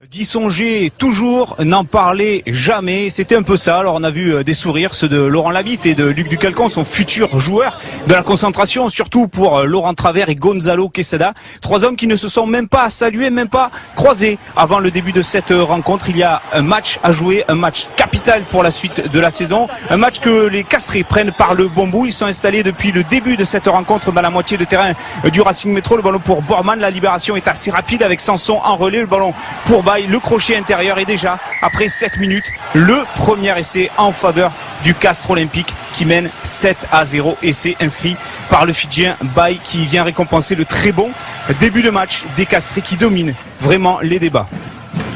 D'y songer toujours, n'en parler jamais, c'était un peu ça. Alors on a vu des sourires, ceux de Laurent Labitte et de Luc Ducalcon, son futur joueur, de la concentration, surtout pour Laurent Travers et Gonzalo Quesada. Trois hommes qui ne se sont même pas salués, même pas croisés avant le début de cette rencontre. Il y a un match à jouer, un match capital pour la suite de la saison, un match que les Castrés prennent par le bon bout. Ils sont installés depuis le début de cette rencontre dans la moitié de terrain du Racing Métro. Le ballon pour Borman, la libération est assez rapide avec Sanson en relais, le ballon pour le crochet intérieur est déjà, après 7 minutes, le premier essai en faveur du Castres Olympique qui mène 7-0. Essai inscrit par le Fidjien Baye qui vient récompenser le très bon début de match des Castrés qui dominent vraiment les débats.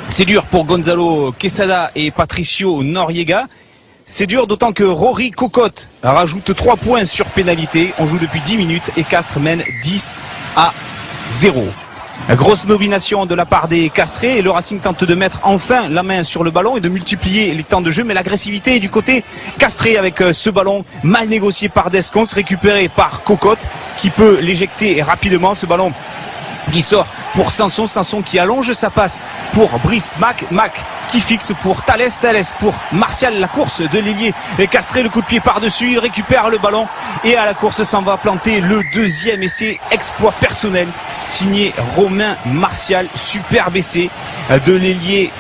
C'est dur pour Gonzalo Quesada et Patricio Noriega. C'est dur d'autant que Rory Cocotte rajoute 3 points sur pénalité. On joue depuis 10 minutes et Castres mène 10-0. Grosse nomination de la part des Castrés et le Racing tente de mettre enfin la main sur le ballon et de multiplier les temps de jeu, mais l'agressivité est du côté Castré avec ce ballon mal négocié par Descons, récupéré par Cocotte qui peut l'éjecter rapidement. Ce ballon qui sort pour Sanson, Sanson qui allonge sa passe pour Brice Mac, Mac qui fixe pour Thalès, Thalès pour Martial, la course de l'ailier Castré, le coup de pied par-dessus, il récupère le ballon et à la course s'en va planter le deuxième essai, exploit personnel signé Romain Martial, superbe essai de l'ailier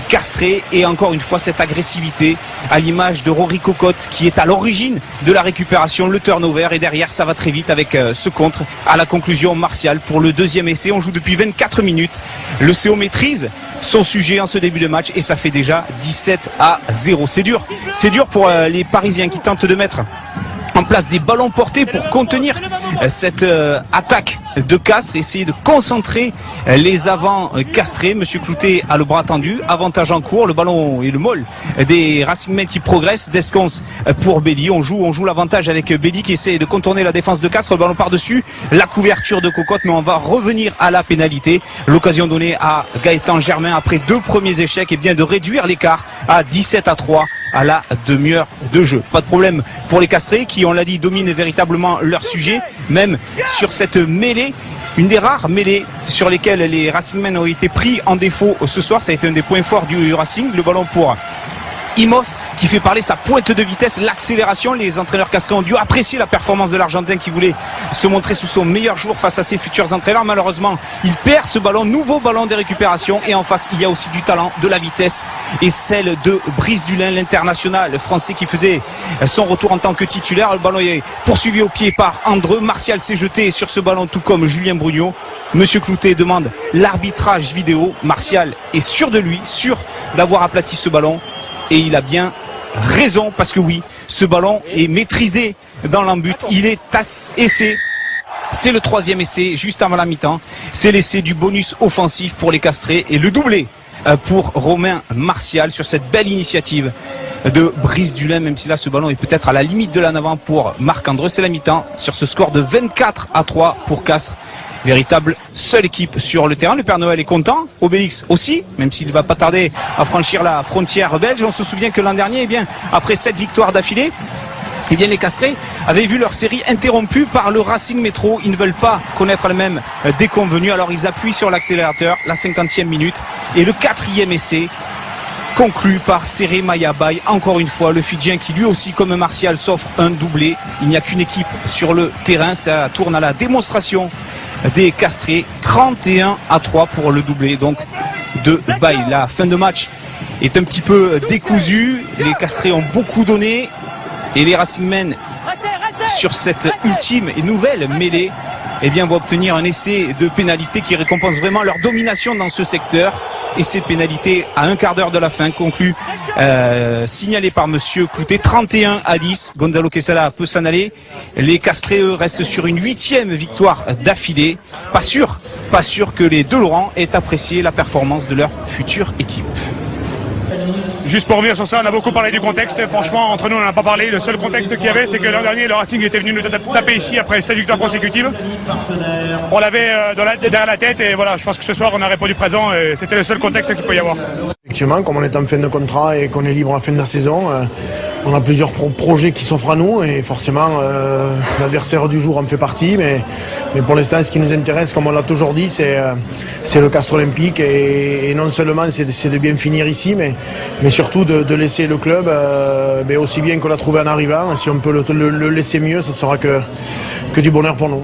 Castré et encore une fois cette agressivité à l'image de Rory Cocotte qui est à l'origine de la récupération, le turnover et derrière ça va très vite avec ce contre à la conclusion Martial pour le deuxième essai. On joue depuis 24 minutes, le CO maîtrise son sujet en ce début de match et ça fait déjà 17-0. C'est dur pour les Parisiens qui tentent de mettre en place des ballons portés pour contenir cette attaque de Castres, essayer de concentrer les avants castrés. Monsieur Cloutet a le bras tendu, avantage en cours, le ballon et le molle des Racingmen qui progressent. Descons pour Bédi, on joue l'avantage avec Bédi qui essaie de contourner la défense de Castres, le ballon par-dessus, la couverture de Cocotte, mais on va revenir à la pénalité. L'occasion donnée à Gaëtan Germain après 2 premiers échecs et bien de réduire l'écart à 17-3 à la demi-heure de jeu. Pas de problème pour les Castrés qui, on l'a dit, dominent véritablement leur sujet, même sur cette mêlée, une des rares mêlées sur lesquelles les Racingmen ont été pris en défaut ce soir. Ça a été un des points forts du Racing. Le ballon pour Imhoff qui fait parler sa pointe de vitesse, l'accélération. Les entraîneurs castrés ont dû apprécier la performance de l'Argentin qui voulait se montrer sous son meilleur jour face à ses futurs entraîneurs. Malheureusement, il perd ce ballon, nouveau ballon des récupérations et en face, il y a aussi du talent, de la vitesse et celle de Brice Dulin, l'international français qui faisait son retour en tant que titulaire. Le ballon est poursuivi au pied par Andreu. Martial s'est jeté sur ce ballon tout comme Julien Brugnot. Monsieur Cloutet demande l'arbitrage vidéo. Martial est sûr de lui, sûr d'avoir aplati ce ballon. Et il a bien raison parce que oui, ce ballon est maîtrisé dans l'embut. Il est essai. C'est le 3e essai juste avant la mi-temps. C'est l'essai du bonus offensif pour les Castrés et le doublé pour Romain Martial sur cette belle initiative de Brice Dulin, même si là ce ballon est peut-être à la limite de l'en-avant pour Marc-André. C'est la mi-temps sur ce score de 24-3 pour Castres. Véritable seule équipe sur le terrain. Le Père Noël est content, Obélix aussi, même s'il ne va pas tarder à franchir la frontière belge. On se souvient que l'an dernier, eh bien, après 7 victoires d'affilée, eh bien, les Castrés avaient vu leur série interrompue par le Racing Métro. Ils ne veulent pas connaître le même déconvenu, alors ils appuient sur l'accélérateur, la 50e minute, et le 4e essai conclu par Seré Mayabaye. Encore une fois, le Fidjien qui lui aussi, comme Martial, s'offre un doublé. Il n'y a qu'une équipe sur le terrain, ça tourne à la démonstration des Castrés, 31-3 pour le doublé donc de Baye. La fin de match est un petit peu décousue, les Castrés ont beaucoup donné et les Racingmen sur cette ultime et nouvelle mêlée eh bien, vont obtenir un essai de pénalité qui récompense vraiment leur domination dans ce secteur. Essai de pénalité à un quart d'heure de la fin, conclu, signalé par monsieur Cloutet, 31-10. Gonzalo Quesada peut s'en aller. Les Castrés, eux, restent sur une 8e victoire d'affilée. Pas sûr que les deux Laurent aient apprécié la performance de leur future équipe. Juste pour revenir sur ça, on a beaucoup parlé du contexte. Franchement, entre nous, on n'en a pas parlé. Le seul contexte qu'il y avait, c'est que l'an dernier, le Racing était venu nous taper ici après 7 victoires consécutives. On l'avait derrière la tête et voilà, je pense que ce soir, on a répondu présent et c'était le seul contexte qu'il peut y avoir. Effectivement, comme on est en fin de contrat et qu'on est libre à la fin de la saison, on a plusieurs projets qui s'offrent à nous et forcément l'adversaire du jour en fait partie. Mais pour l'instant, ce qui nous intéresse, comme on l'a toujours dit, c'est le Castres Olympique et non seulement c'est de bien finir ici, mais surtout de laisser le club aussi bien qu'on l'a trouvé en arrivant. Si on peut le laisser mieux, ce sera que du bonheur pour nous.